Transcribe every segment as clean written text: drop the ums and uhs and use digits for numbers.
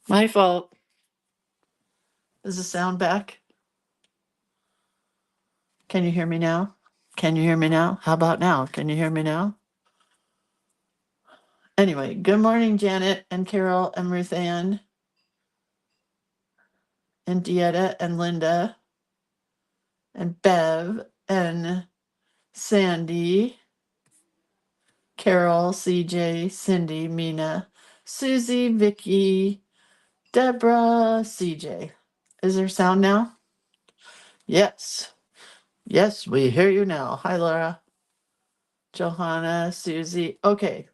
My fault. Is the sound back? Can you hear me now? Can you hear me now? How about now? Can you hear me now? Anyway, good morning, Janet and Carol and Ruth Ann and Dieta and Linda and Bev and Sandy, Carol, CJ, Cindy, Mina, Susie, Vicky, Deborah, CJ. Is there sound now? Yes. Yes, we hear you now. Hi, Laura. Johanna, Susie. Okay.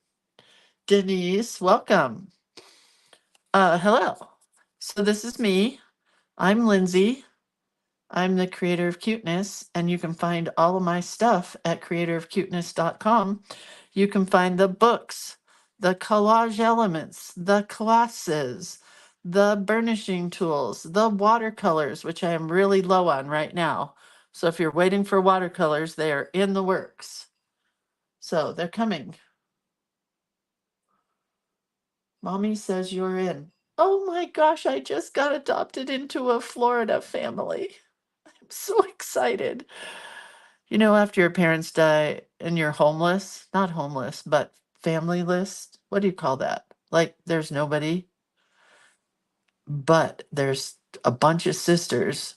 Denise, welcome. Hello. So this is me. I'm Lindsay. I'm the creator of Cuteness, and you can find all of my stuff at creatorofcuteness.com. You can find the books, the collage elements, the classes, the burnishing tools, the watercolors, which I am really low on right now. So if you're waiting for watercolors, they are in the works. So they're coming. Mommy says you're in. Oh my gosh, I just got adopted into a Florida family. I'm so excited. You know, after your parents die and you're homeless, not homeless, but family list. What do you call that? Like there's nobody, but there's a bunch of sisters.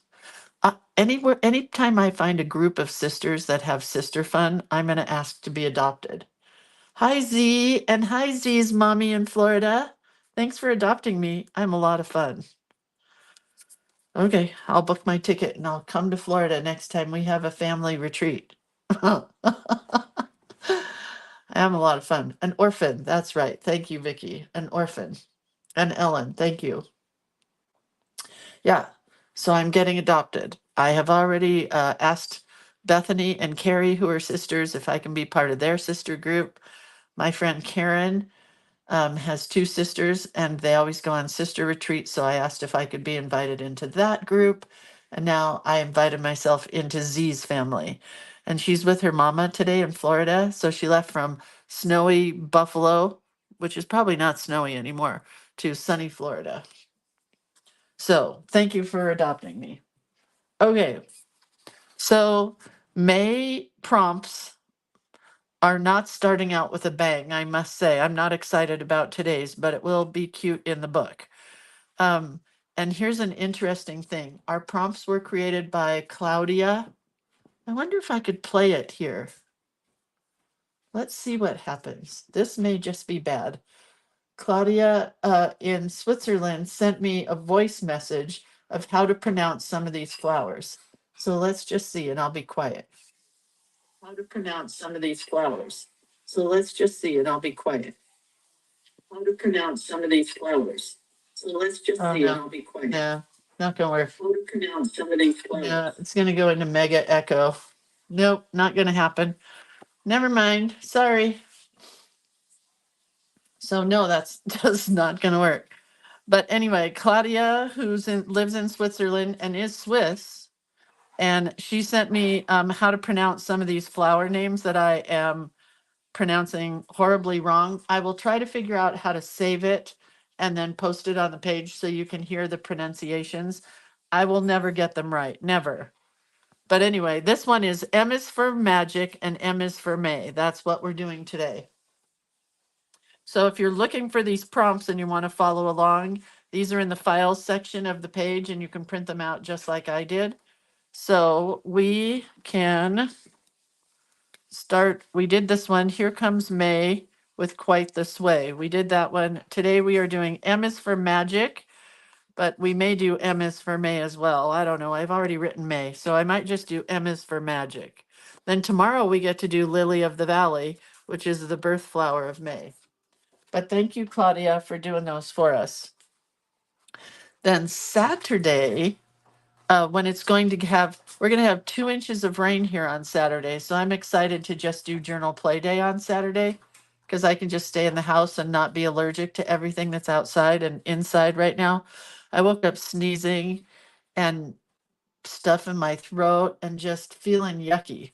Anywhere, anytime I find a group of sisters that have sister fun, I'm going to ask to be adopted. Hi, Z, and hi, Z's mommy in Florida. Thanks for adopting me. I'm a lot of fun. Okay, I'll book my ticket and I'll come to Florida next time we have a family retreat. I am a lot of fun. An orphan, that's right. Thank you, Vicky. An orphan. And Ellen, thank you. Yeah, so I'm getting adopted. I have already asked Bethany and Carrie, who are sisters, if I can be part of their sister group. My friend Karen has two sisters and they always go on sister retreats. So I asked if I could be invited into that group. And now I invited myself into Z's family. And she's with her mama today in Florida. So she left from snowy Buffalo, which is probably not snowy anymore, to sunny Florida. So thank you for adopting me. Okay. So May prompts are not starting out with a bang, I must say. I'm not excited about today's, but it will be cute in the book. And here's an interesting thing. Our prompts were created by Claudia. I wonder if I could play it here. Let's see what happens. This may just be bad. Claudia in Switzerland sent me a voice message of how to pronounce some of these flowers. So let's just see, and I'll be quiet. How to pronounce some of these flowers. So let's just see, and I'll be quiet. How to pronounce some of these flowers. So let's just see, and I'll be quiet. No, not gonna work. How to pronounce some of these flowers. No, it's gonna go into mega echo. Nope, not gonna happen. Never mind. Sorry. So no, that's just not gonna work. But anyway, Claudia, lives in Switzerland and is Swiss, and she sent me how to pronounce some of these flower names that I am pronouncing horribly wrong. I will try to figure out how to save it and then post it on the page so you can hear the pronunciations. I will never get them right, never. But anyway, this one is M is for magic and M is for May. That's what we're doing today. So if you're looking for these prompts and you want to follow along, these are in the files section of the page and you can print them out just like I did. So we can start. We did this one. Here comes May with quite the sway. We did that one. Today we are doing M is for magic, but we may do M is for May as well. I don't know. I've already written May, so I might just do M is for magic. Then tomorrow we get to do Lily of the Valley, which is the birth flower of May. But thank you, Claudia, for doing those for us. Then Saturday, when it's going to have, we're going to have 2 inches of rain here on Saturday. So I'm excited to just do journal play day on Saturday because I can just stay in the house and not be allergic to everything that's outside and inside right now. I woke up sneezing and stuff in my throat and just feeling yucky.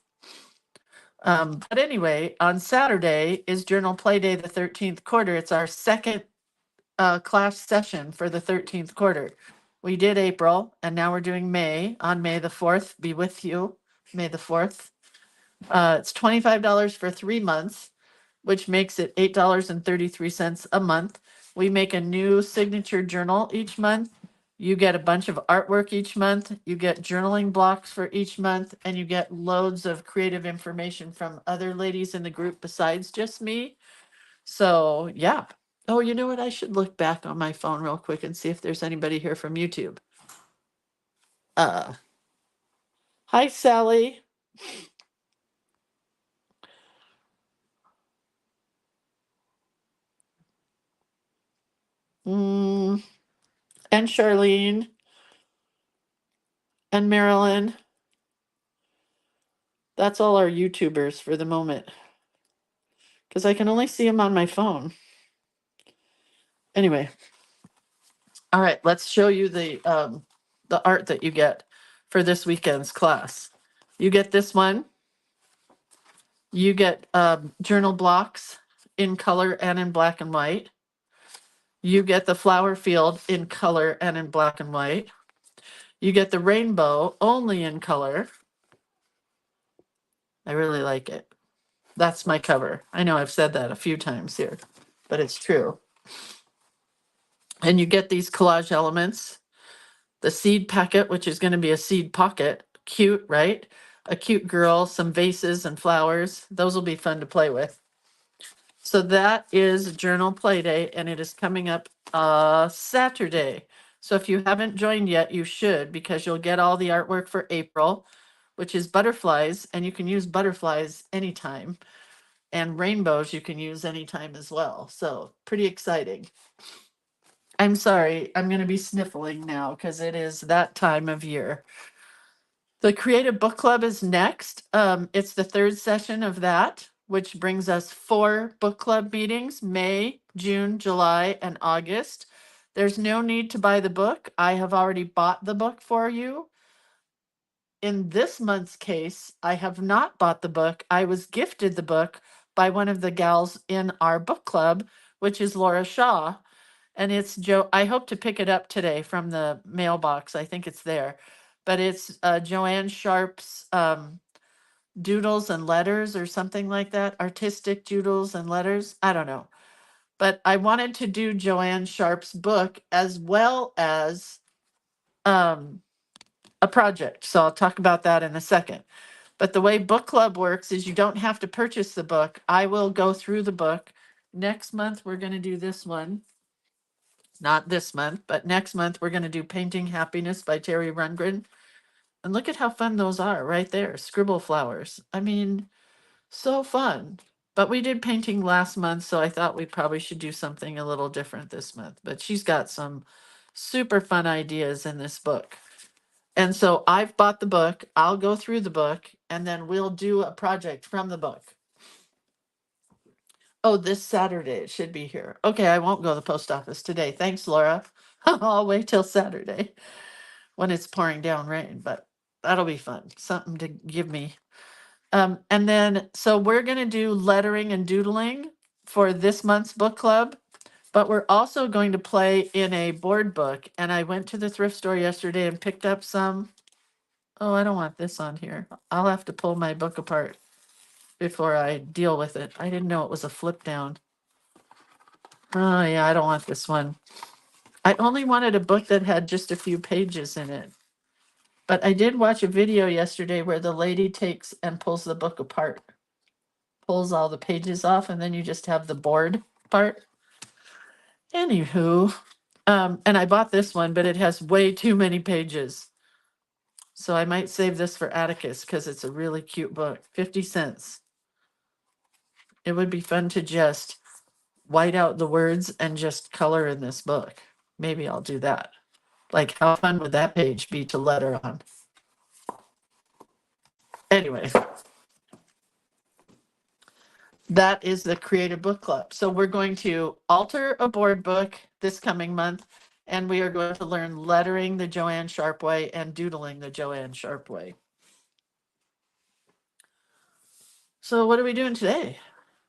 But anyway, on Saturday is journal play day, the 13th quarter. It's our second class session for the 13th quarter. We did April, and now we're doing May. On May the 4th, be with you, May the 4th. It's $25 for 3 months, which makes it $8.33 a month. We make a new signature journal each month. You get a bunch of artwork each month. You get journaling blocks for each month, and you get loads of creative information from other ladies in the group besides just me. So, yeah. Oh, you know what? I should look back on my phone real quick and see if there's anybody here from YouTube. Hi, Sally. And Charlene and Marilyn. That's all our YouTubers for the moment. Because I can only see them on my phone. Anyway. All right, let's show you the art that you get for this weekend's class. You get this one. You get journal blocks in color and in black and white. You get the flower field in color and in black and white. You get the rainbow only in color. I really like it. That's my cover. I know I've said that a few times here, but it's true. And you get these collage elements. The seed packet, which is going to be a seed pocket. Cute, right? A cute girl, some vases and flowers. Those will be fun to play with. So that is Journal Play Day, and it is coming up Saturday. So if you haven't joined yet, you should, because you'll get all the artwork for April, which is butterflies, and you can use butterflies anytime. And rainbows you can use anytime as well. So pretty exciting. I'm sorry, I'm going to be sniffling now because it is that time of year. The Creative Book Club is next. It's the third session of that, which brings us 4 book club meetings, May, June, July, and August. There's no need to buy the book. I have already bought the book for you. In this month's case, I have not bought the book. I was gifted the book by one of the gals in our book club, which is Laura Shaw. And it's I hope to pick it up today from the mailbox. I think it's there. But it's Joanne Sharp's Doodles and Letters or something like that. Artistic Doodles and Letters. I don't know. But I wanted to do Joanne Sharp's book as well as a project. So I'll talk about that in a second. But the way book club works is you don't have to purchase the book. I will go through the book. Next month, we're going to do this one. Not this month, but next month, we're going to do Painting Happiness by Terry Rundgren. And look at how fun those are right there. Scribble flowers. I mean, so fun. But we did painting last month, so I thought we probably should do something a little different this month. But she's got some super fun ideas in this book. And so I've bought the book. I'll go through the book, and then we'll do a project from the book. Oh, this Saturday it should be here. Okay, I won't go to the post office today. Thanks, Laura. I'll wait till Saturday when it's pouring down rain, but that'll be fun. Something to give me. And then, so we're going to do lettering and doodling for this month's book club, but we're also going to play in a board book. And I went to the thrift store yesterday and picked up some. Oh, I don't want this on here. I'll have to pull my book apart before I deal with it. I didn't know it was a flip down. Oh, yeah, I don't want this one. I only wanted a book that had just a few pages in it. But I did watch a video yesterday where the lady takes and pulls the book apart, pulls all the pages off, and then you just have the board part. Anywho, and I bought this one, but it has way too many pages. So I might save this for Atticus because it's a really cute book. 50 cents. It would be fun to just white out the words and just color in this book. Maybe I'll do that. Like, how fun would that page be to letter on? Anyway, that is the Creative Book Club. So we're going to alter a board book this coming month, and we are going to learn lettering the Joanne Sharp way and doodling the Joanne Sharp way. So what are we doing today?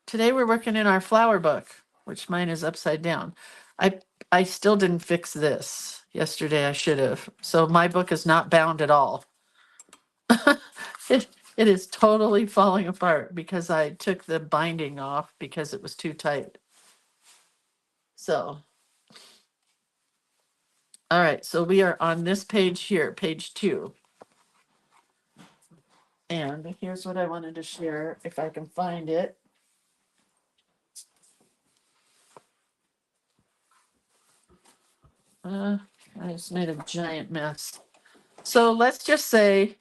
Today we're working in our flower book, which mine is upside down. I still didn't fix this. Yesterday I should have. So my book is not bound at all. It, it is totally falling apart because I took the binding off because it was too tight. So, all right, so we are on this page here, page 2. And here's what I wanted to share, if I can find it. I just made a giant mess. So let's just say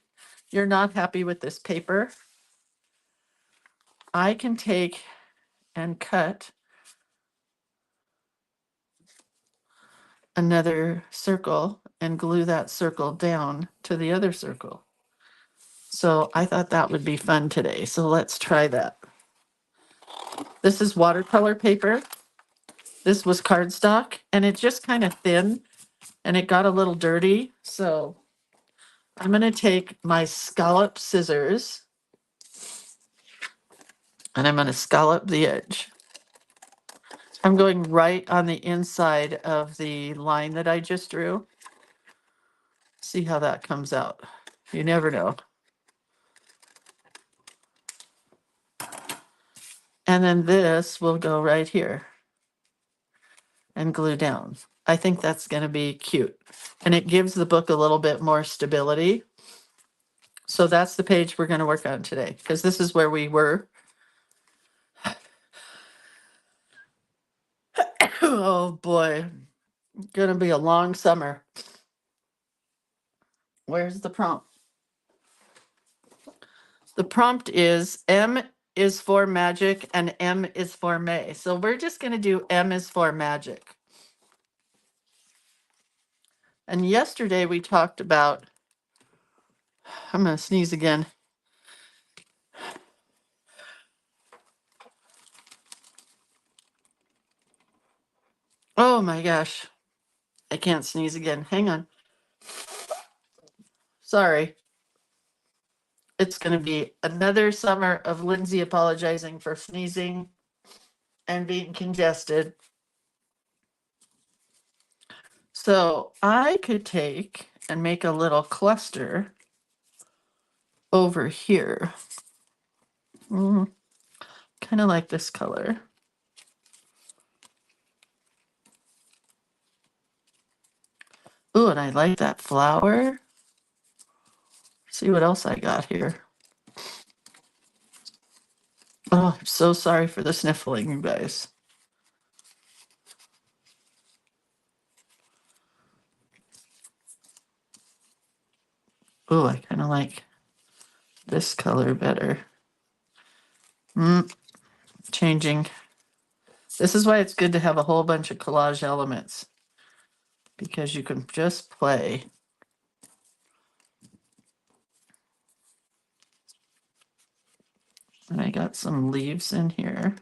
you're not happy with this paper. I can take and cut another circle and glue that circle down to the other circle. So I thought that would be fun today. So let's try that. This is watercolor paper. This was cardstock, and it's just kind of thin, and it got a little dirty. So I'm going to take my scallop scissors, and I'm going to scallop the edge. I'm going right on the inside of the line that I just drew. See how that comes out. You never know. And then this will go right here and glue down. I think that's going to be cute. And it gives the book a little bit more stability. So that's the page we're going to work on today, because this is where we were. Oh boy, going to be a long summer. Where's the prompt? The prompt is M is for magic and M is for May. So we're just going to do M is for magic. And yesterday we talked about, I'm going to sneeze again. Oh my gosh. I can't sneeze again. Hang on. Sorry. It's going to be another summer of Lindsay apologizing for sneezing and being congested. So I could take and make a little cluster over here. Kind of like this color. Ooh, and I like that flower. See what else I got here. Oh, I'm so sorry for the sniffling, you guys. Ooh, I kind of like this color better. Changing. This is why it's good to have a whole bunch of collage elements, because you can just play. And I got some leaves in here.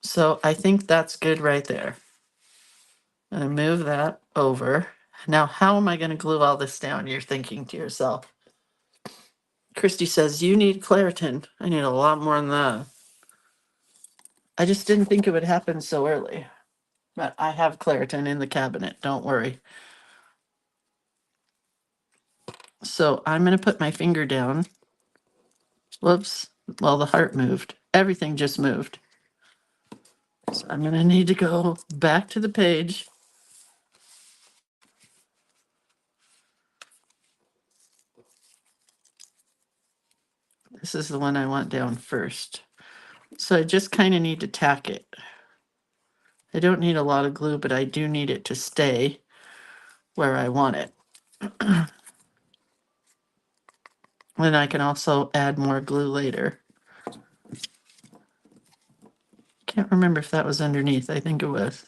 So I think that's good right there. I'm going to move that over. Now, how am I going to glue all this down? You're thinking to yourself. Christy says, you need Claritin. I need a lot more than that. I just didn't think it would happen so early. But I have Claritin in the cabinet. Don't worry. So I'm going to put my finger down. Whoops. Well, the heart moved. Everything just moved. So I'm going to need to go back to the page. This is the one I want down first. So I just kind of need to tack it. I don't need a lot of glue, but I do need it to stay where I want it. Then I can also add more glue later. Can't remember if that was underneath. I think it was.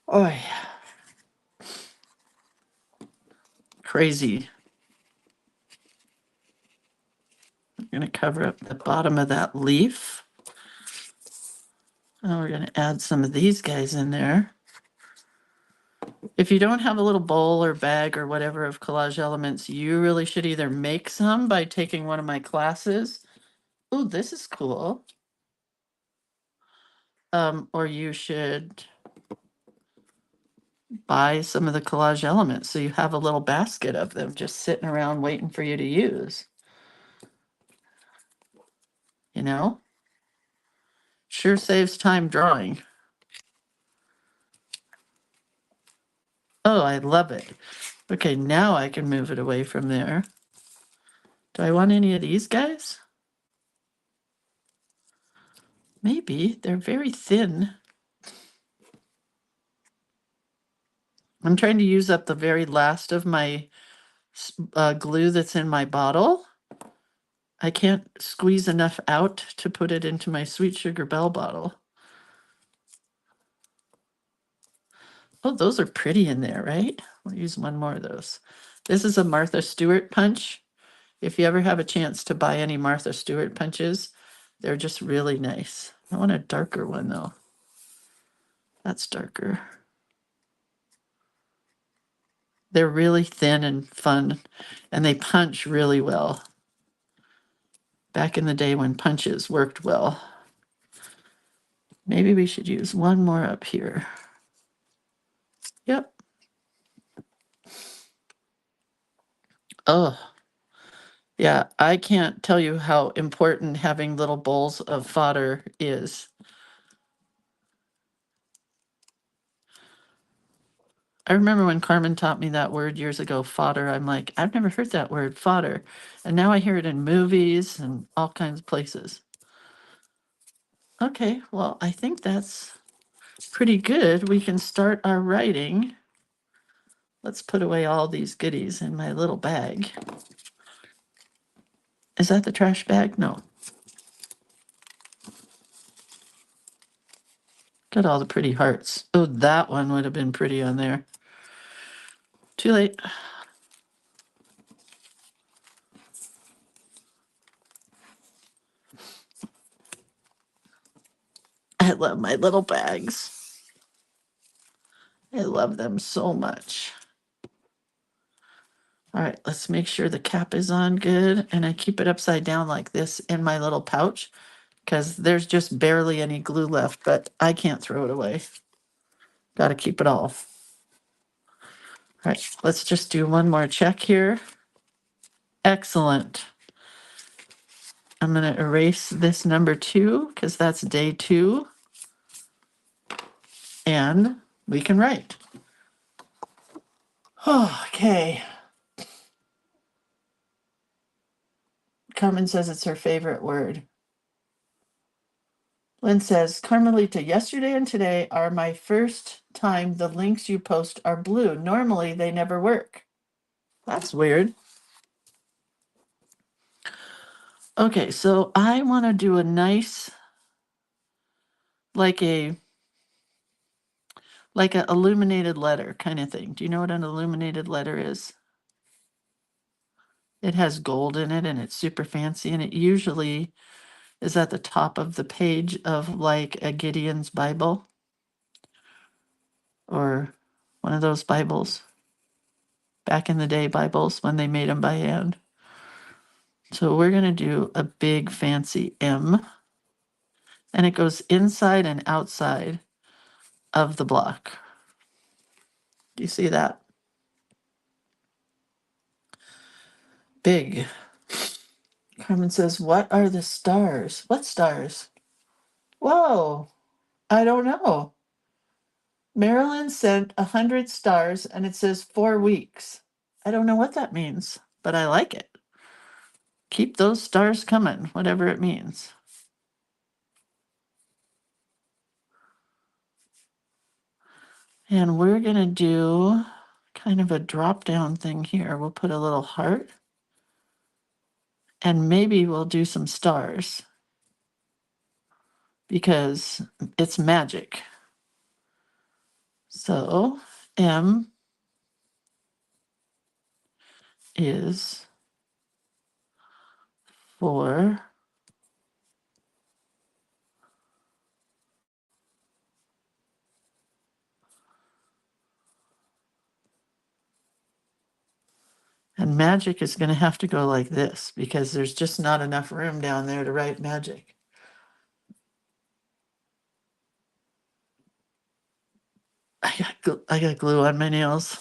Oh, yeah. Crazy. I'm going to cover up the bottom of that leaf. Now we're going to add some of these guys in there. If you don't have a little bowl or bag or whatever of collage elements, you really should either make some by taking one of my classes. Oh, this is cool. Or you should buy some of the collage elements so you have a little basket of them just sitting around waiting for you to use. You know? Sure saves time drawing. Oh, I love it. Okay, now I can move it away from there. Do I want any of these guys? Maybe. They're very thin. I'm trying to use up the very last of my glue that's in my bottle. I can't squeeze enough out to put it into my Sweet Sugar Bell bottle. Oh, those are pretty in there, right? We'll use one more of those. This is a Martha Stewart punch. If you ever have a chance to buy any Martha Stewart punches, they're just really nice. I want a darker one though. That's darker. They're really thin and fun, and they punch really well. Back in the day when punches worked well. Maybe we should use one more up here. Yep. Oh, yeah, I can't tell you how important having little bowls of fodder is. I remember when Carmen taught me that word years ago, fodder. I'm like, I've never heard that word, fodder. And now I hear it in movies and all kinds of places. Okay, well, I think that's pretty good. We can start our writing. Let's put away all these goodies in my little bag. Is that the trash bag? No. Got all the pretty hearts. Oh, that one would have been pretty on there. Too late. I love my little bags. I love them so much. All right, let's make sure the cap is on good. And I keep it upside down like this in my little pouch because there's just barely any glue left, but I can't throw it away. Got to keep it all. All right, let's just do one more check here. Excellent. I'm going to erase this number 2 because that's day 2. And we can write. Okay. Carmen says it's her favorite word. Lynn says, Carmelita, yesterday and today are my first time the links you post are blue. Normally they never work. That's weird. Okay, so I want to do a nice, like a illuminated letter kind of thing. Do you know what an illuminated letter is? It has gold in it and it's super fancy, and it usually is at the top of the page of like a Gideon's Bible or one of those Bibles. Back in the day, Bibles, when they made them by hand. So we're going to do a big fancy M, and it goes inside and outside of the block. Do you see that? Big. Carmen says, what are the stars? What stars? Whoa, I don't know. Marilyn sent 100 stars and it says 4 weeks. I don't know what that means, but I like it. Keep those stars coming, whatever it means. And we're going to do kind of a drop down thing here. We'll put a little heart and maybe we'll do some stars because it's magic. So M is for And magic is going to have to go like this because there's just not enough room down there to write magic. I got glue on my nails.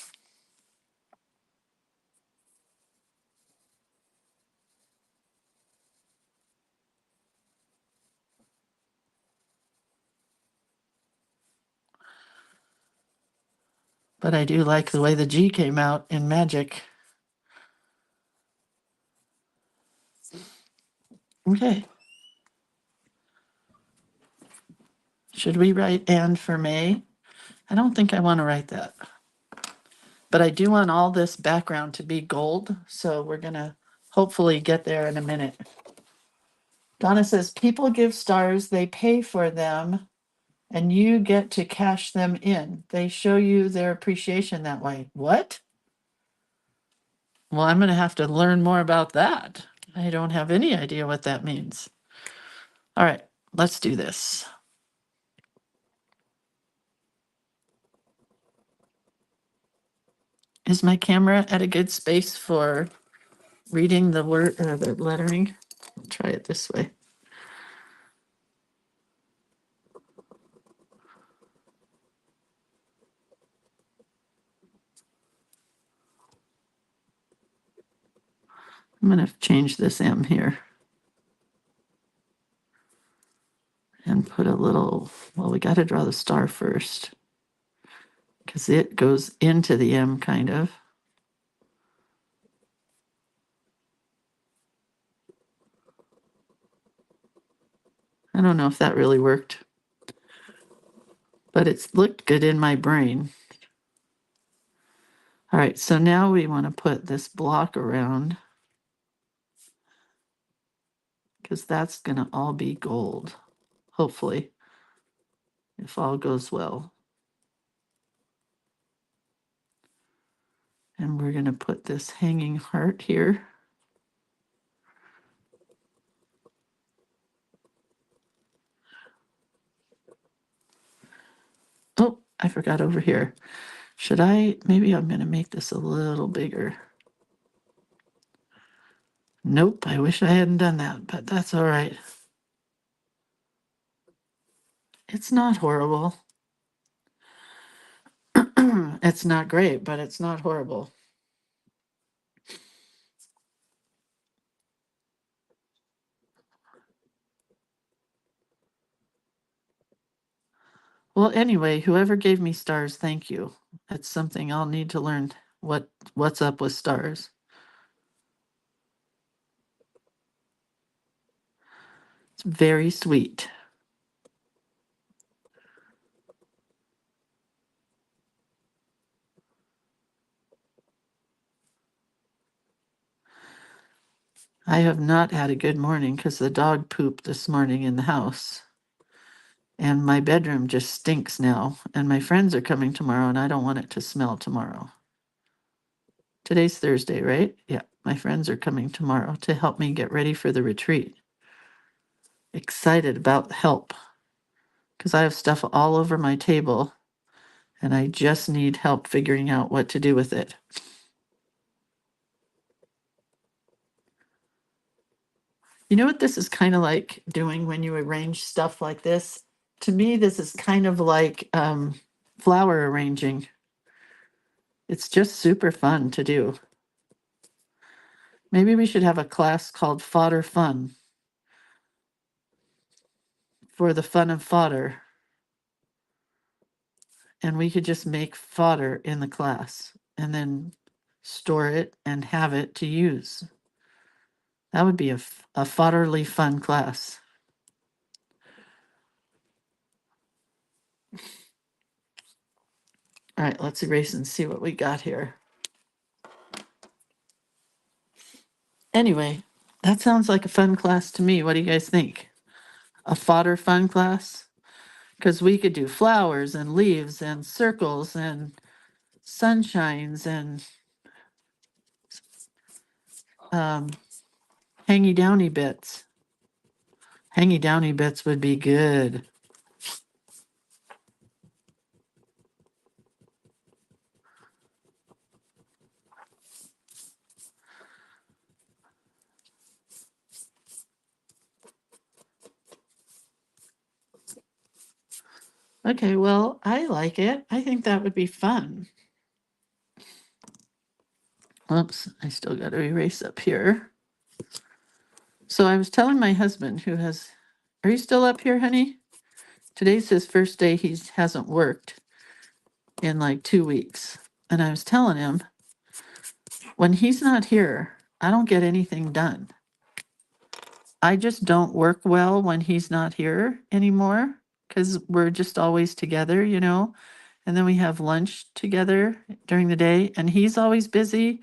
But I do like the way the G came out in magic. Okay. Should we write and for May? I don't think I want to write that. But I do want all this background to be gold, so we're going to hopefully get there in a minute. Donna says, people give stars, they pay for them, and you get to cash them in. They show you their appreciation that way. What? Well, I'm going to have to learn more about that. I don't have any idea what that means. All right, let's do this. Is my camera at a good space for reading the word, the lettering? I'll try it this way. I'm going to change this M here and put a little, well, we got to draw the star first because it goes into the M kind of. I don't know if that really worked, but it's looked good in my brain. All right, so now we want to put this block around because that's going to all be gold, hopefully, if all goes well. And we're going to put this hanging heart here. Oh, I forgot over here. Should I, maybe I'm going to make this a little bigger. Nope, I wish I hadn't done that, but that's all right. It's not horrible. It's not great, but it's not horrible. Well, anyway, whoever gave me stars, thank you. It's something I'll need to learn what's up with stars. It's very sweet. I have not had a good morning because the dog pooped this morning in the house. And my bedroom just stinks now. And my friends are coming tomorrow, and I don't want it to smell tomorrow. Today's Thursday, right? Yeah, my friends are coming tomorrow to help me get ready for the retreat. Excited about help because I have stuff all over my table and I just need help figuring out what to do with it. You know what this is kind of like doing when you arrange stuff like this? To me, this is kind of like flower arranging. It's just super fun to do. Maybe we should have a class called Fodder Fun for the fun of fodder. And we could just make fodder in the class and then store it and have it to use. That would be a fodderly fun class. All right, let's erase and see what we got here. Anyway, that sounds like a fun class to me. What do you guys think? A fodder fun class? Because we could do flowers and leaves and circles and sunshines and hangy downy bits. Hangy downy bits would be good. Okay, well, I like it. I think that would be fun. Oops, I still got to erase up here. So I was telling my husband, are you still up here, honey? Today's his first day he hasn't worked in like 2 weeks. And I was telling him, when he's not here, I don't get anything done. I just don't work well when he's not here anymore because we're just always together, and then we have lunch together during the day, and he's always busy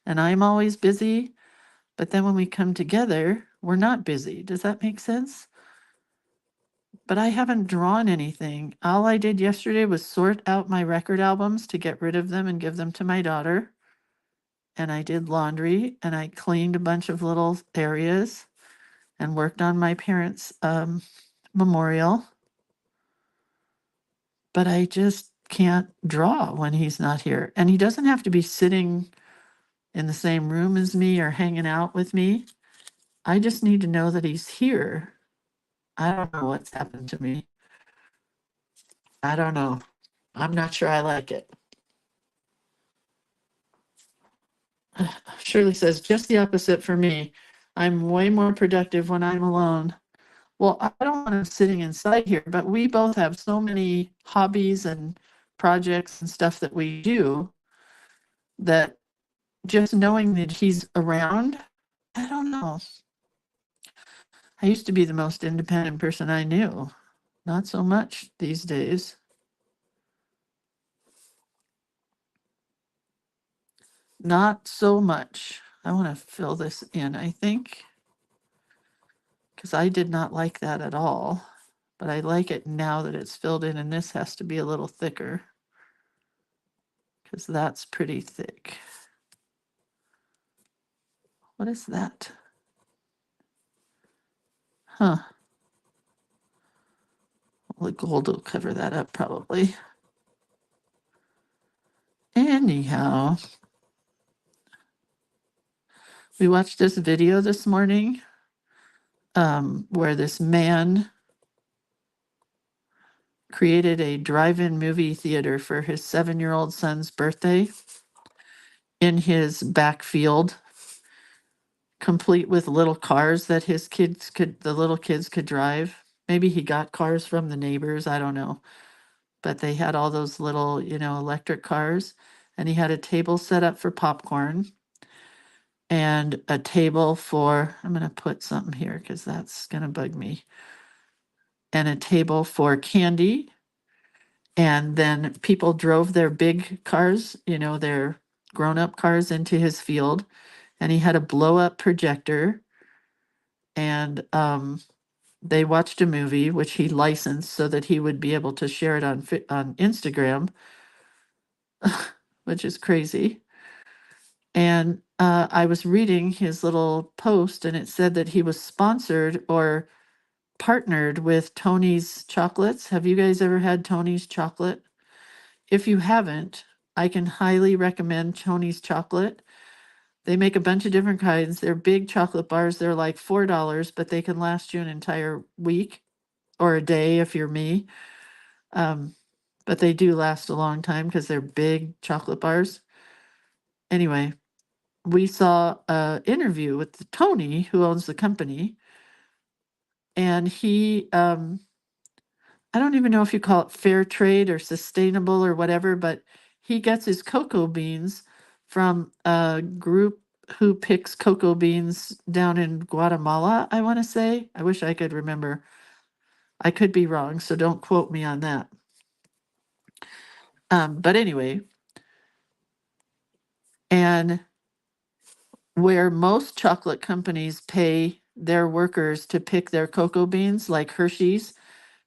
and I'm always busy. But then when we come together, we're not busy. Does that make sense? But I haven't drawn anything. All I did yesterday was sort out my record albums to get rid of them and give them to my daughter. And I did laundry and I cleaned a bunch of little areas and worked on my parents' memorial. But I just can't draw when he's not here. And he doesn't have to be sitting in the same room as me or hanging out with me. I just need to know that he's here. I don't know what's happened to me. I don't know. I'm not sure I like it. Shirley says, just the opposite for me. I'm way more productive when I'm alone. Well, I don't want him sitting inside here, but we both have so many hobbies and projects and stuff that we do that just knowing that he's around, I don't know. I used to be the most independent person I knew. Not so much these days. Not so much. I want to fill this in, I think, because I did not like that at all. But I like it now that it's filled in, and this has to be a little thicker because that's pretty thick. What is that? Huh. Well, the gold will cover that up probably. Anyhow, we watched this video this morning where this man created a drive-in movie theater for his 7-year-old son's birthday in his backfield, complete with little cars that the little kids could drive. Maybe he got cars from the neighbors, I don't know. But they had all those little, electric cars. And he had a table set up for popcorn and a table for, I'm going to put something here because that's going to bug me, and a table for candy. And then people drove their big cars, their grown up cars into his field. And he had a blow up projector. And they watched a movie, which he licensed so that he would be able to share it on Instagram, which is crazy. And I was reading his little post, and it said that he was sponsored or partnered with Tony's Chocolates. Have you guys ever had Tony's Chocolate? If you haven't, I can highly recommend Tony's Chocolate. They make a bunch of different kinds. They're big chocolate bars. They're like $4, but they can last you an entire week or a day if you're me. But they do last a long time because they're big chocolate bars. Anyway, we saw an interview with Tony, who owns the company, and he, I don't even know if you call it fair trade or sustainable or whatever, but he gets his cocoa beans from a group who picks cocoa beans down in Guatemala, I want to say. I wish I could remember. I could be wrong, so don't quote me on that. But anyway, and where most chocolate companies pay their workers to pick their cocoa beans, like Hershey's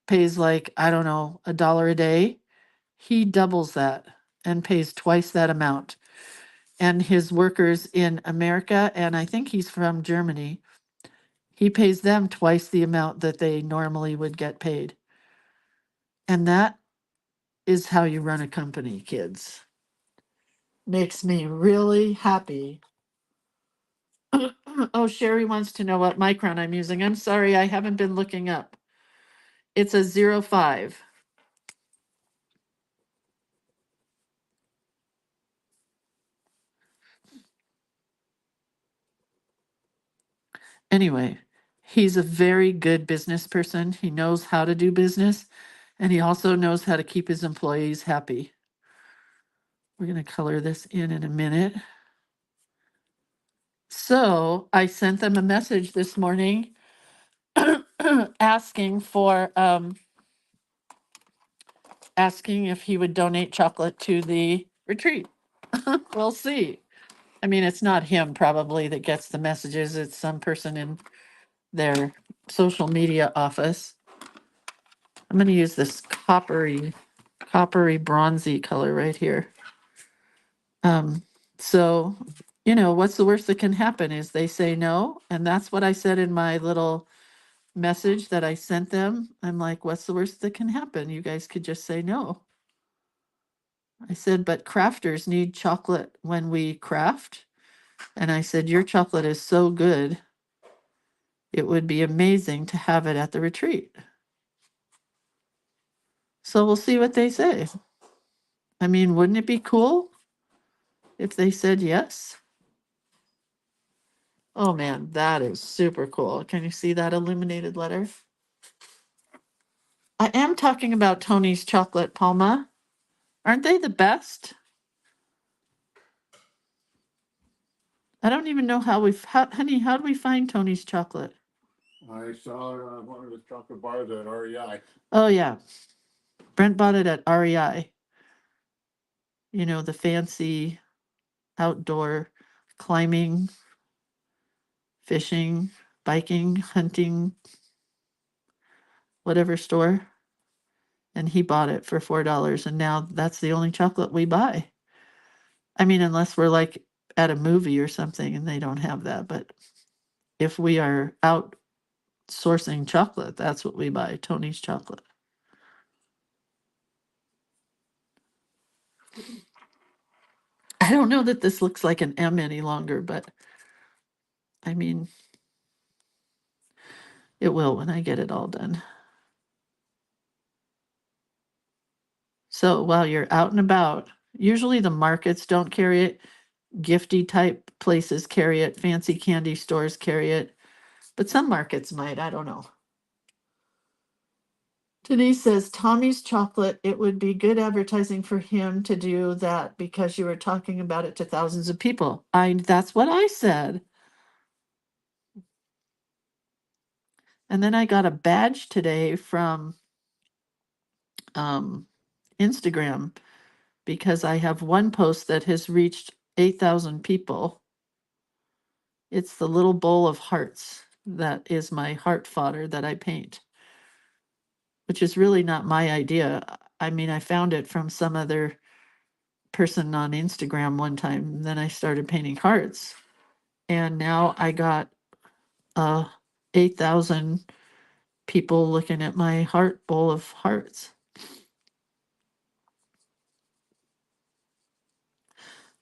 pays like, I don't know, $1 a day, he doubles that and pays twice that amount. And his workers in America, and I think he's from Germany, he pays them twice the amount that they normally would get paid. And that is how you run a company, kids. Makes me really happy. Oh, Sherry wants to know what micron I'm using. I'm sorry, I haven't been looking up. It's a 05. Anyway, he's a very good business person. He knows how to do business, and he also knows how to keep his employees happy. We're going to color this in a minute. So I sent them a message this morning asking if he would donate chocolate to the retreat. We'll see. I mean, it's not him probably that gets the messages. It's some person in their social media office. I'm going to use this coppery bronzy color right here. So, what's the worst that can happen is they say no. And that's what I said in my little message that I sent them. I'm like, what's the worst that can happen? You guys could just say no. I said, but crafters need chocolate when we craft. And I said, your chocolate is so good. It would be amazing to have it at the retreat. So we'll see what they say. I mean, wouldn't it be cool if they said yes? Oh man, that is super cool. Can you see that illuminated letter? I am talking about Tony's chocolate, Palma. Aren't they the best? I don't even know honey, how do we find Tony's chocolate? I saw it on one of the chocolate bars at REI. Oh yeah. Brent bought it at REI. The fancy outdoor climbing, fishing, biking, hunting, whatever store. And he bought it for $4. And now that's the only chocolate we buy. I mean, unless we're like at a movie or something and they don't have that. But if we are out sourcing chocolate, that's what we buy, Tony's chocolate. I don't know that this looks like an M any longer, but I mean, it will when I get it all done. So while you're out and about, usually the markets don't carry it. Gifty type places carry it. Fancy candy stores carry it. But some markets might. I don't know. Denise says, Tommy's chocolate, it would be good advertising for him to do that because you were talking about it to thousands of people. That's what I said. And then I got a badge today from Instagram because I have one post that has reached 8,000 people. It's the little bowl of hearts that is my heart fodder that I paint, which is really not my idea. I mean, I found it from some other person on Instagram one time. And then I started painting hearts. And now I got 8,000 people looking at my heart bowl of hearts.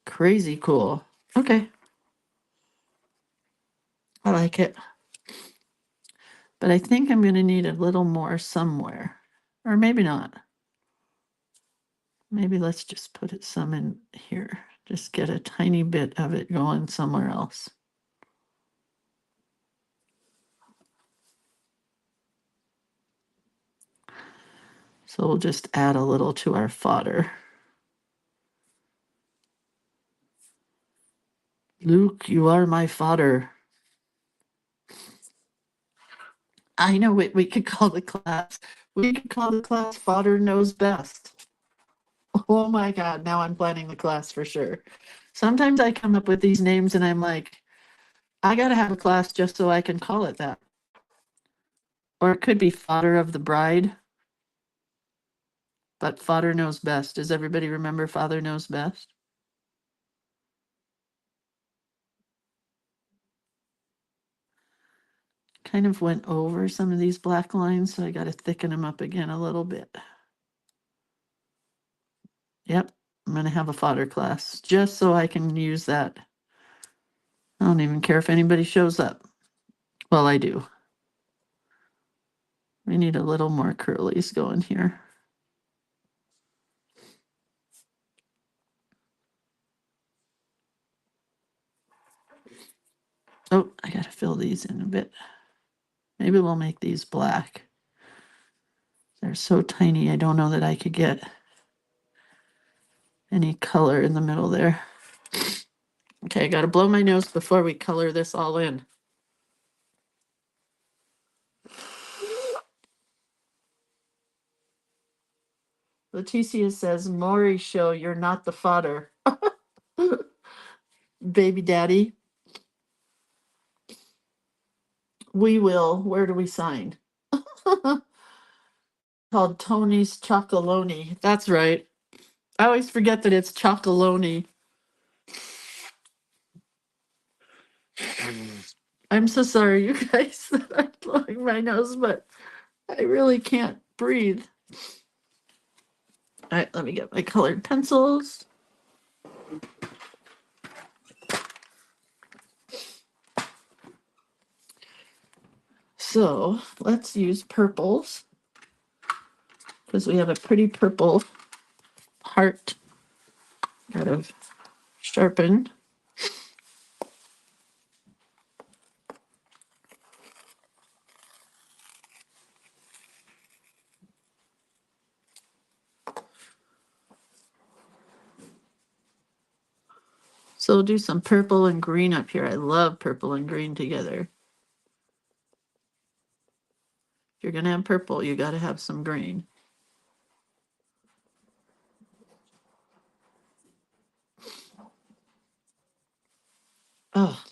Crazy cool. Okay. I like it. But I think I'm going to need a little more somewhere. Or maybe not. Maybe let's just put it some in here. Just get a tiny bit of it going somewhere else. So we'll just add a little to our fodder. Luke, you are my fodder. I know what we could call the class. We could call the class Fodder Knows Best. Oh my God, now I'm planning the class for sure. Sometimes I come up with these names and I'm like, I got to have a class just so I can call it that. Or it could be Fodder of the Bride. But Fodder Knows Best. Does everybody remember Father Knows Best? Kind of went over some of these black lines, so I got to thicken them up again a little bit. Yep, I'm going to have a fodder class just so I can use that. I don't even care if anybody shows up. Well, I do. We need a little more curlies going here. Oh, I got gotta fill these in a bit. Maybe we'll make these black. They're so tiny, I don't know that I could get any color in the middle there. Okay, I gotta blow my nose before we color this all in. Leticia says, Maury show, you're not the fodder. Baby daddy. We will. Where do we sign? Called Tony's Chocolonely. That's right. I always forget that it's Chocolonely. I'm so sorry, you guys, that I'm blowing my nose, but I really can't breathe. All right, let me get my colored pencils. So let's use purples because we have a pretty purple heart kind of sharpened. So we'll do some purple and green up here. I love purple and green together. If you're going to have purple, you got to have some green. Oh.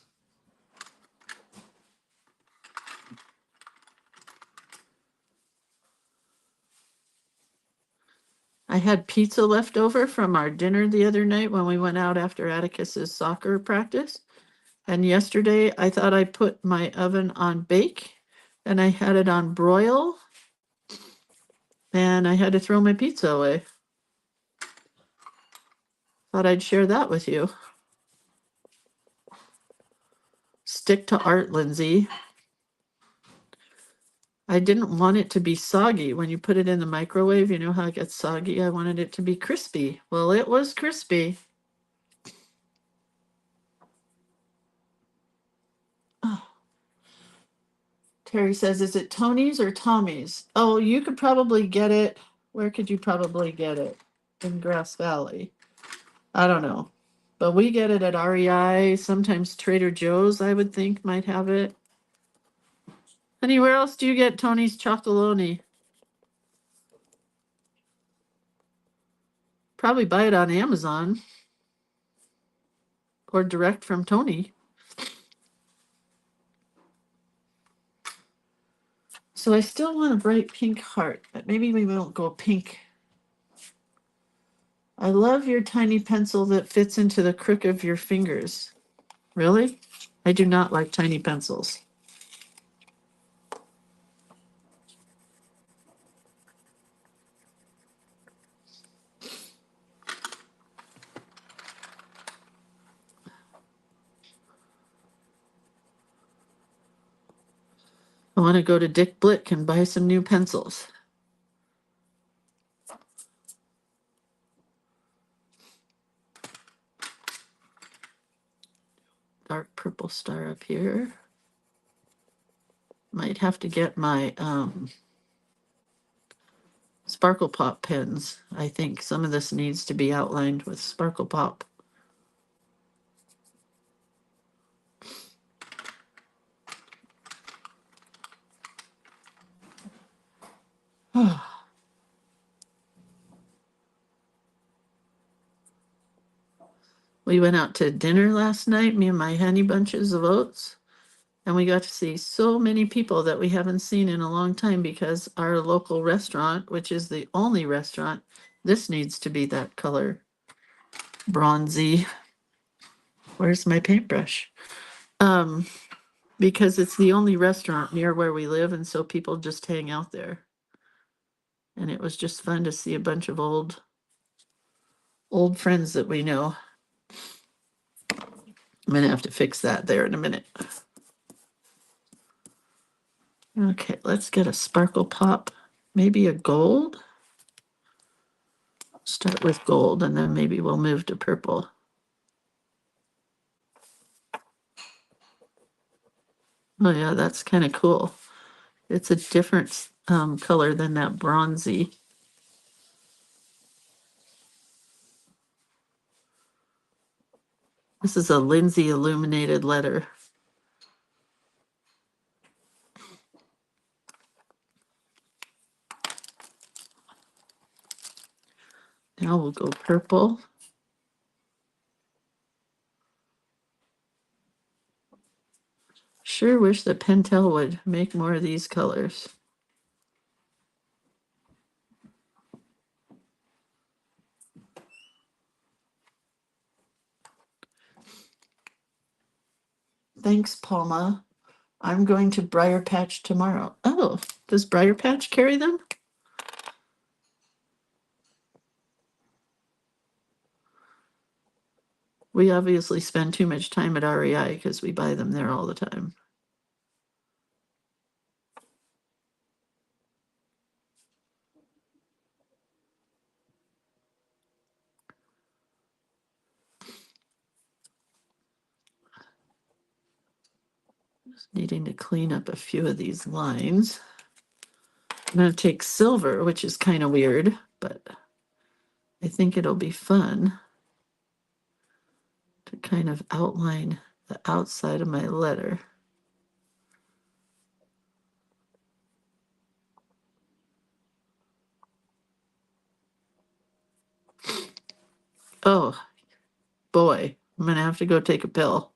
I had pizza left over from our dinner the other night when we went out after Atticus's soccer practice. And yesterday I thought I put my oven on bake and I had it on broil and I had to throw my pizza away. Thought I'd share that with you. Stick to art, Lindsay. I didn't want it to be soggy. When you put it in the microwave, you know how it gets soggy? I wanted it to be crispy. Well, it was crispy. Oh. Terry says, is it Tony's or Tommy's? Oh, you could probably get it. Where could you probably get it? In Grass Valley. I don't know. But we get it at REI. Sometimes Trader Joe's, I would think, might have it. Honey, where else do you get Tony's Chocolonely? Probably buy it on Amazon or direct from Tony. So I still want a bright pink heart, but maybe we won't go pink. I love your tiny pencil that fits into the crook of your fingers. Really? I do not like tiny pencils. I want to go to Dick Blick and buy some new pencils. Dark purple star up here. Might have to get my Sparkle Pop pens. I think some of this needs to be outlined with Sparkle Pop. We went out to dinner last night, me and my honey bunches of oats, and we got to see so many people that we haven't seen in a long time because our local restaurant, which is the only restaurant, this needs to be that color. Bronzy. Where's my paintbrush? Because it's the only restaurant near where we live, and so people just hang out there. And it was just fun to see a bunch of old friends that we know. I'm gonna have to fix that there in a minute. Okay, let's get a Sparkle Pop, maybe a gold. Start with gold and then maybe we'll move to purple. Oh yeah, that's kind of cool. It's a different color than that bronzy. This is a Lindsay illuminated letter. Now we'll go purple. Sure wish that Pentel would make more of these colors. Thanks, Palma. I'm going to Briar Patch tomorrow. Oh, does Briar Patch carry them? We obviously spend too much time at REI because we buy them there all the time. Just needing to clean up a few of these lines. I'm going to take silver, which is kind of weird, but I think it'll be fun to kind of outline the outside of my letter. Oh, boy, I'm going to have to go take a pill.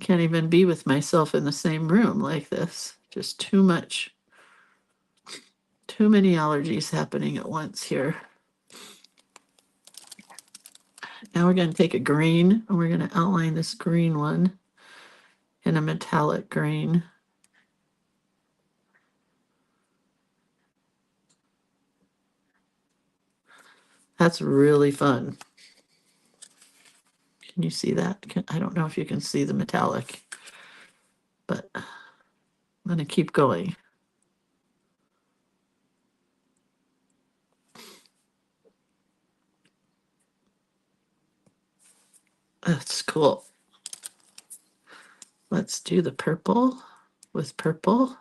Can't even be with myself in the same room like this. Just too much. Too many allergies happening at once here. Now we're going to take a green and we're going to outline this green one in a metallic green. That's really fun. Can you see that? I don't know if you can see the metallic, but I'm going to keep going. That's cool. Let's do the purple with purple.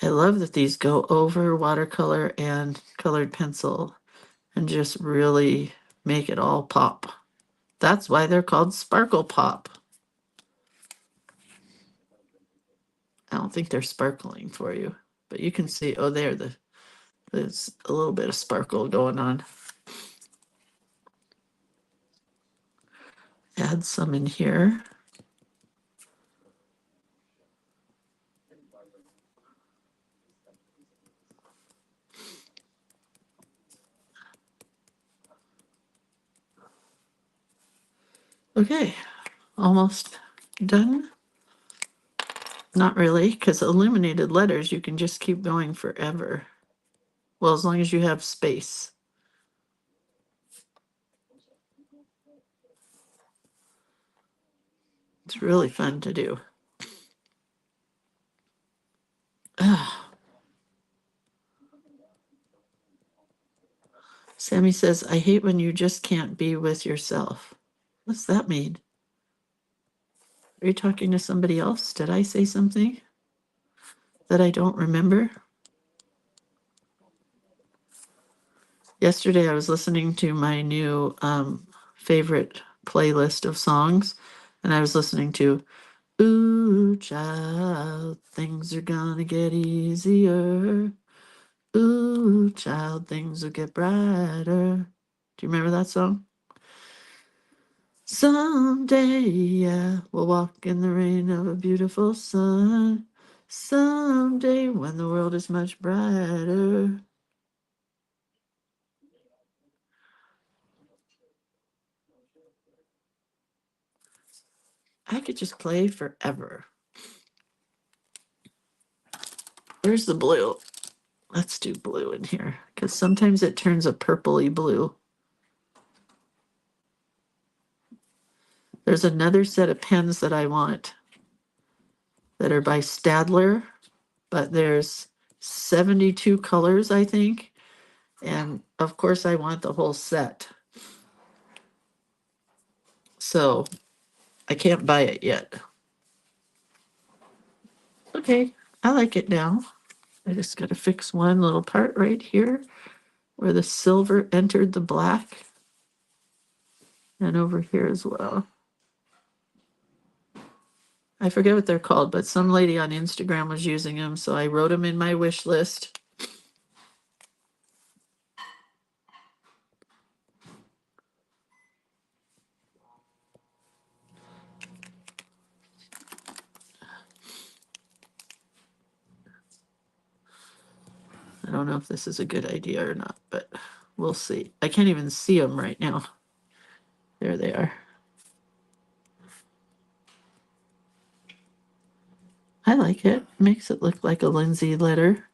I love that these go over watercolor and colored pencil and just really make it all pop. That's why they're called Sparkle Pop. I don't think they're sparkling for you, but you can see, oh, there's a little bit of sparkle going on. Add some in here. Okay, almost done. Not really, because illuminated letters, you can just keep going forever. Well, as long as you have space. It's really fun to do. Sammy says, I hate when you just can't be with yourself. What's that mean? Are you talking to somebody else? Did I say something that I don't remember? Yesterday, I was listening to my new favorite playlist of songs, and I was listening to Ooh, Child, Things Are Gonna Get Easier. Ooh, child, things will get brighter. Do you remember that song? Someday, yeah, we'll walk in the rain of a beautiful sun. Someday, when the world is much brighter. I could just play forever. Where's the blue? Let's do blue in here, because sometimes it turns a purpley blue. There's another set of pens that I want that are by Stadler, but there's 72 colors, I think. And of course, I want the whole set. So I can't buy it yet. Okay, I like it now. I just got to fix one little part right here where the silver entered the black. And over here as well. I forget what they're called, but some lady on Instagram was using them, so I wrote them in my wish list. I don't know if this is a good idea or not, but we'll see. I can't even see them right now. There they are. I like it. Makes it look like a Lindsay letter.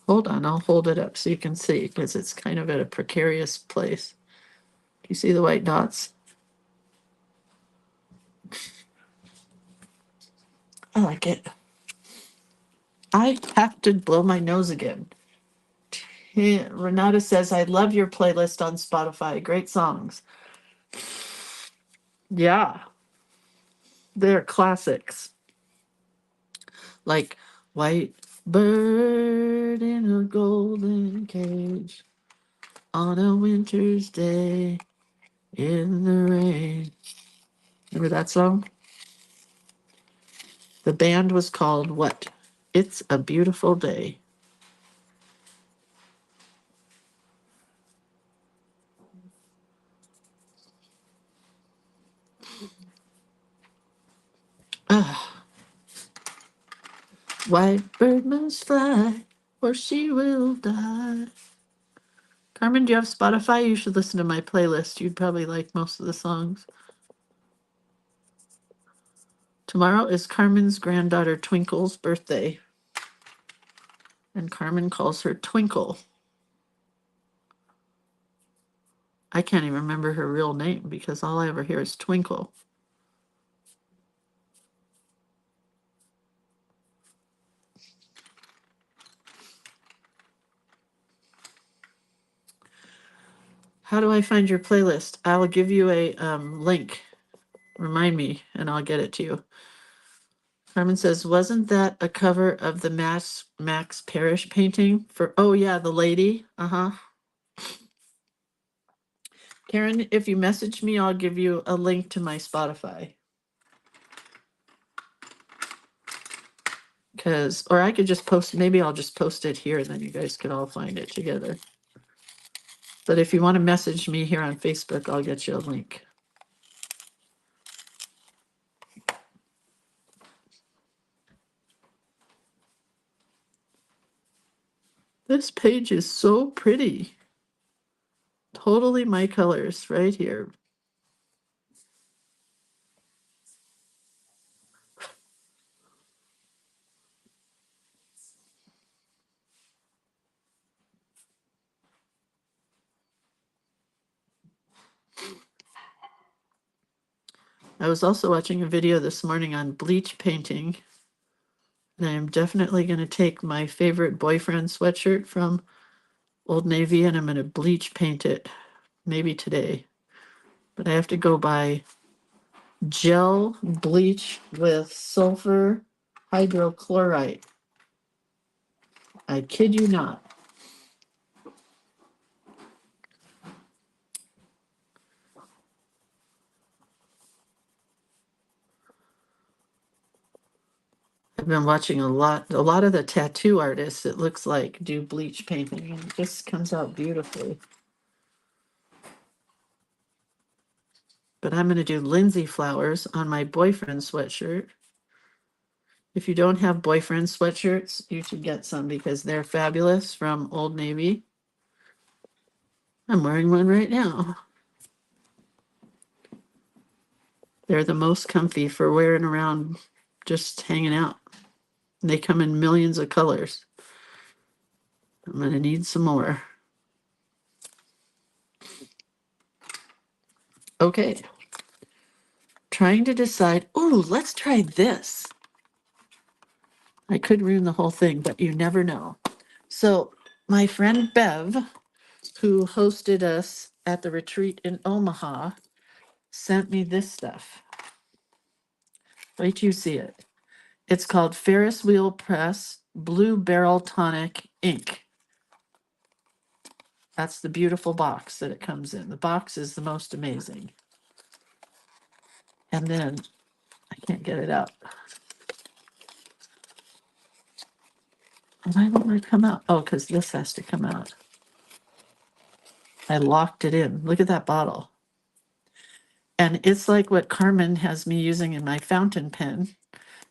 Hold on, I'll hold it up so you can see because it's kind of at a precarious place. Do you see the white dots? I like it. I have to blow my nose again. Renata says, I love your playlist on Spotify. Great songs. Yeah, they're classics. Like White Bird in a Golden Cage on a winter's day in the rain. Remember that song? The band was called what? It's a Beautiful Day. Ah, white bird must fly or she will die. Carmen, do you have Spotify? You should listen to my playlist. You'd probably like most of the songs. Tomorrow is Carmen's granddaughter Twinkle's birthday. And Carmen calls her Twinkle. I can't even remember her real name because all I ever hear is Twinkle. How do I find your playlist? I'll give you a link. Remind me, and I'll get it to you. Carmen says, wasn't that a cover of the Max Parrish painting for, oh yeah, the lady? Uh-huh. Karen, if you message me, I'll give you a link to my Spotify. Or I could just post, maybe I'll just post it here and then you guys could all find it together. But if you want to message me here on Facebook, I'll get you a link. This page is so pretty. Totally my colors right here. I was also watching a video this morning on bleach painting. And I am definitely going to take my favorite boyfriend sweatshirt from Old Navy and I'm going to bleach paint it. Maybe today. But I have to go buy gel bleach with sulfur hydrochloride. I kid you not. I've been watching a lot of the tattoo artists, it looks like, do bleach painting, and it just comes out beautifully. But I'm going to do Lindsay flowers on my boyfriend sweatshirt. If you don't have boyfriend sweatshirts, you should get some because they're fabulous from Old Navy. I'm wearing one right now. They're the most comfy for wearing around, just hanging out. They come in millions of colors. I'm going to need some more. Okay. Trying to decide, ooh, let's try this. I could ruin the whole thing, but you never know. So my friend Bev, who hosted us at the retreat in Omaha, sent me this stuff. Wait till you see it. It's called Ferris Wheel Press Blue Barrel Tonic Ink. That's the beautiful box that it comes in. The box is the most amazing. And then, I can't get it out. Why won't it come out? Oh, because this has to come out. I locked it in. Look at that bottle. And it's like what Carmen has me using in my fountain pen.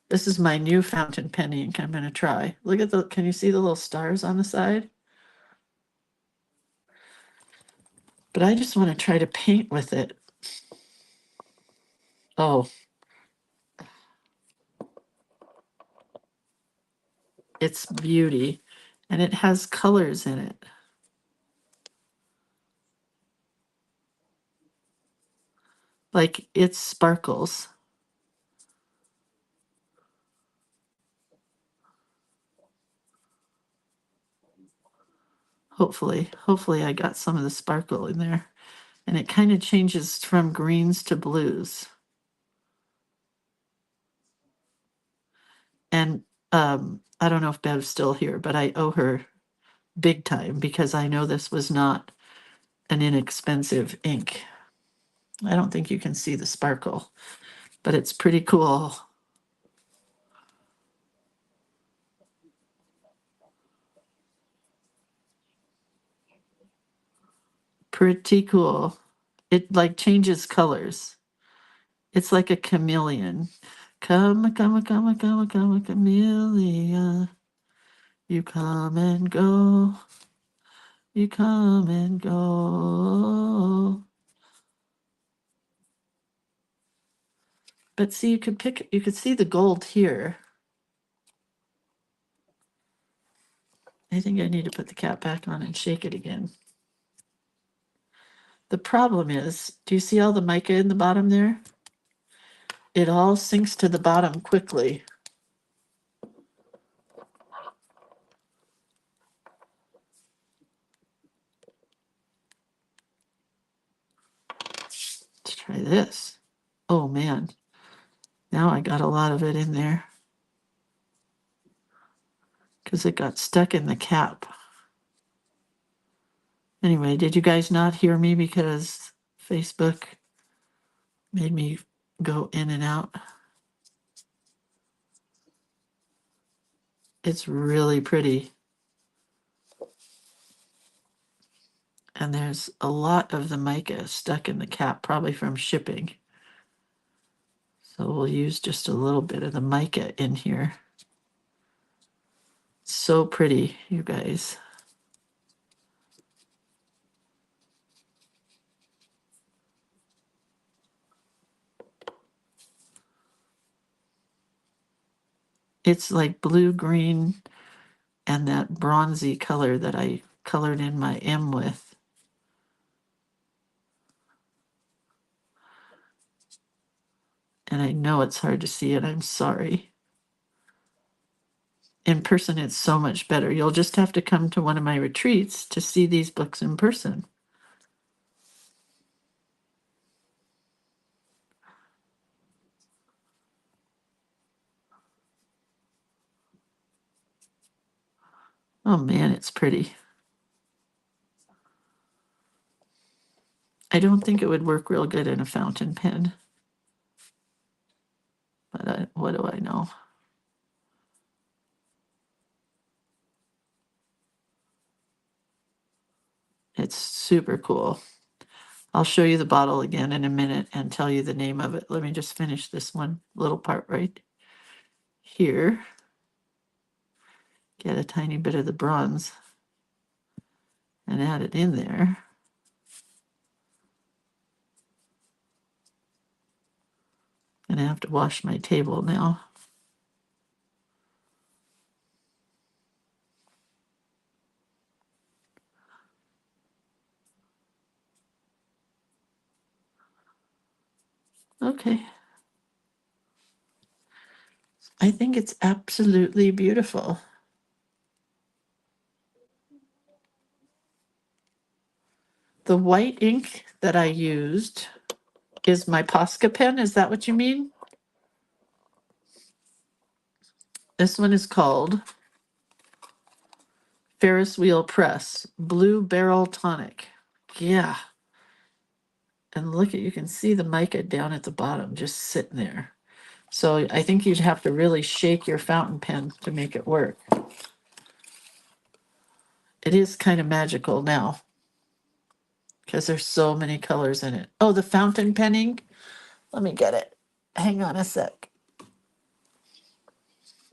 This is my new fountain pen ink I'm going to try. Look at the, can you see the little stars on the side? But I just want to try to paint with it. Oh, it's beauty. And it has colors in it. Like it sparkles. Hopefully I got some of the sparkle in there. And it kind of changes from greens to blues. And I don't know if Bev's still here, but I owe her big time because I know this was not an inexpensive ink. I don't think you can see the sparkle, but it's pretty cool. Pretty cool. It like changes colors. It's like a chameleon. Come, chameleon. You come and go. You come and go. But see, you could see the gold here. I think I need to put the cap back on and shake it again. The problem is, do you see all the mica in the bottom there? It all sinks to the bottom quickly. Let's try this. Oh man, now I got a lot of it in there because it got stuck in the cap. Anyway, did you guys not hear me because Facebook made me go in and out? It's really pretty. And there's a lot of the mica stuck in the cap, probably from shipping. So we'll use just a little bit of the mica in here. So pretty, you guys. It's like blue, green, and that bronzy color that I colored in my M with. And I know it's hard to see it. I'm sorry. In person, it's so much better. You'll just have to come to one of my retreats to see these books in person. Oh man, it's pretty. I don't think it would work real good in a fountain pen. But what do I know? It's super cool. I'll show you the bottle again in a minute and tell you the name of it. Let me just finish this one little part right here. Get a tiny bit of the bronze and add it in there. And I have to wash my table now. Okay. I think it's absolutely beautiful. The white ink that I used is my Posca pen. Is that what you mean? This one is called Ferris Wheel Press Blue Barrel Tonic. Yeah. And look at, you can see the mica down at the bottom just sitting there. So I think you'd have to really shake your fountain pen to make it work. It is kind of magical now because there's so many colors in it. Oh, the fountain pen ink. Let me get it. Hang on a sec.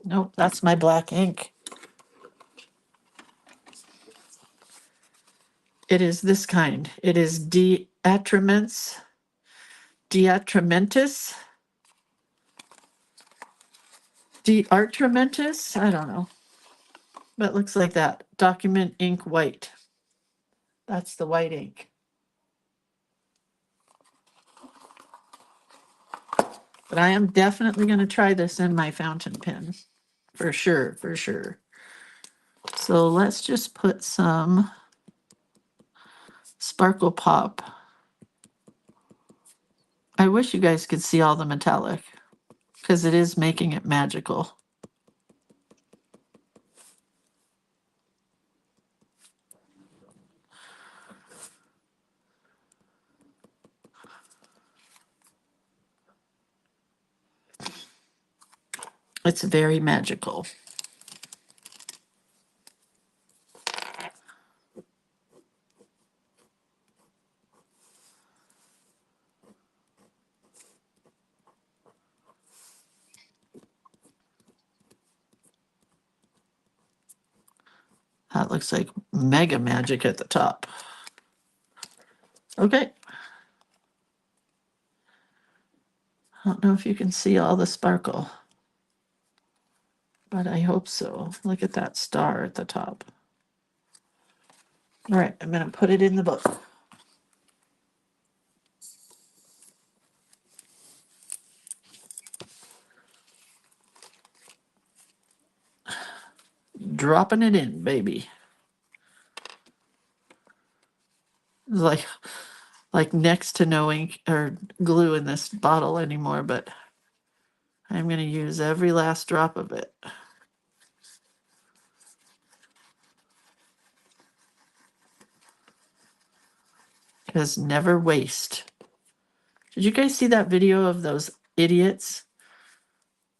Nope, that's my black ink. It is this kind. It is Diatramentis. Diatramentis? I don't know. But it looks like that. Document ink white. That's the white ink. But I am definitely going to try this in my fountain pen. For sure, for sure. So let's just put some Sparkle Pop. I wish you guys could see all the metallic because it is making it magical. It's very magical. That looks like mega magic at the top. Okay. I don't know if you can see all the sparkle, but I hope so. Look at that star at the top. All right, I'm going to put it in the book. Dropping it in, baby. Like next to no ink or glue in this bottle anymore, but I'm going to use every last drop of it. Because never waste. Did you guys see that video of those idiots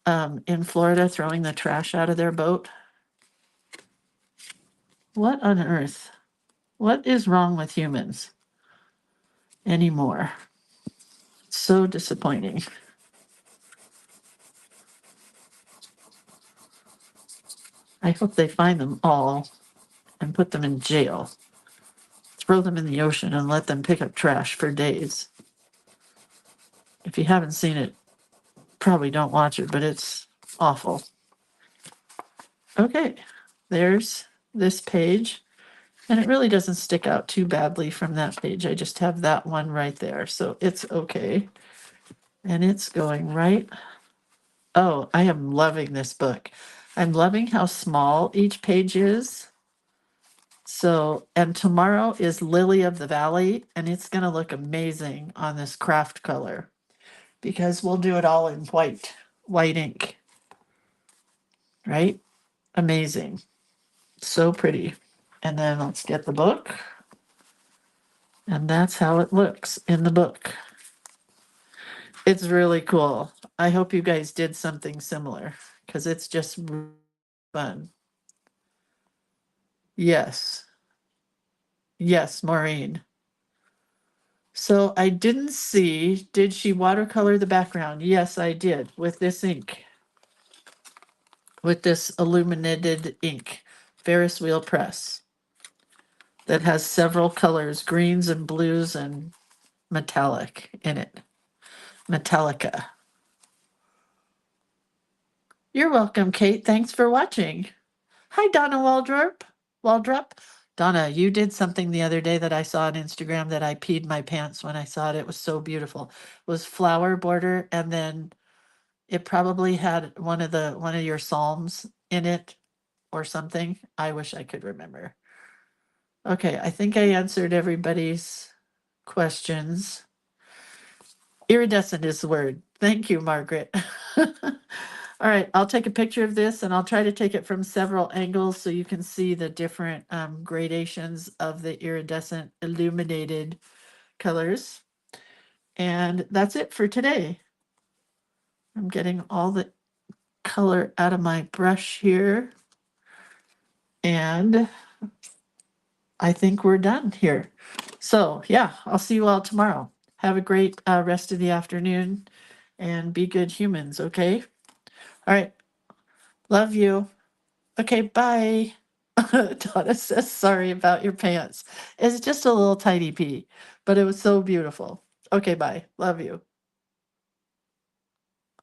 in Florida throwing the trash out of their boat? What on earth? What is wrong with humans anymore? So disappointing. I hope they find them all and put them in jail. Throw them in the ocean and let them pick up trash for days. If you haven't seen it, probably don't watch it, but it's awful. Okay, there's this page. And it really doesn't stick out too badly from that page. I just have that one right there. So it's okay. And it's going right. Oh, I am loving this book. I'm loving how small each page is. So, and tomorrow is Lily of the Valley, and it's going to look amazing on this craft color because we'll do it all in white ink, right? Amazing. So pretty. And then let's get the book. And that's how it looks in the book. It's really cool. I hope you guys did something similar because it's just fun. Yes. Yes, Maureen. So I didn't see, did she watercolor the background? Yes, I did with this ink. With this illuminated ink, Ferris Wheel Press, that has several colors, greens and blues and metallic in it. Metallica. You're welcome, Kate. Thanks for watching. Hi, Donna Waldrop. Donna, you did something the other day that I saw on Instagram that I peed my pants when I saw it. It was so beautiful. It was flower border, and then it probably had one of your psalms in it or something. I wish I could remember. Okay, I think I answered everybody's questions. Iridescent is the word. Thank you, Margaret. All right, I'll take a picture of this and I'll try to take it from several angles so you can see the different gradations of the iridescent illuminated colors. And that's it for today. I'm getting all the color out of my brush here. And I think we're done here. So yeah, I'll see you all tomorrow. Have a great rest of the afternoon and be good humans, okay? All right. Love you. Okay, bye. Donna says sorry about your pants. It's just a little tiny pee, but it was so beautiful. Okay, bye. Love you.